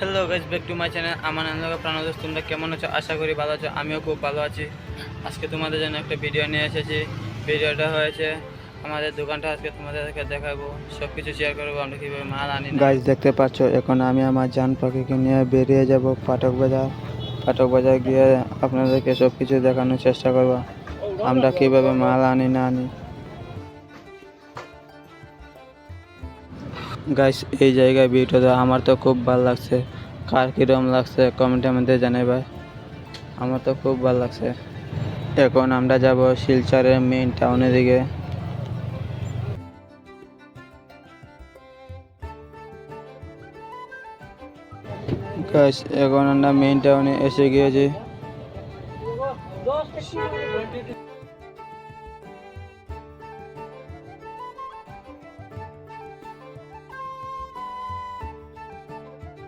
Hello guys, back to my channel. আমার নাম প্রাণদোষ। তোমরা কেমন আছো? আশা করি ভালো আছো। আমিও খুব ভালো আছি। আজকে তোমাদের জন্য একটা ভিডিও নিয়ে এসেছি। ভিডিওটা হয়েছে আমাদের দোকানটা আজকে তোমাদেরকে দেখাবো, সব কিছু শেয়ার করবো আমরা কীভাবে মাল আনি না। গাইস দেখতে পাচ্ছ, এখন আমি আমার জান পাখিকে নিয়ে বেরিয়ে যাব ফাটক বাজার। ফাটক বাজার গিয়ে আপনাদেরকে সব কিছু দেখানোর চেষ্টা করব, আমরা কীভাবে মাল আনি না আনি। গাইস এই জায়গায় ভিডিওটা আমার তো খুব ভালো লাগছে। কার কীরকম লাগছে কমেন্টের মধ্যে জানাবে। আমার তো খুব ভালো লাগছে। এখন আমরা যাব শিলচরের মেইন টাউনের দিকে। গাইস এখন আমরা মেইন টাউনে এসে গিয়েছি।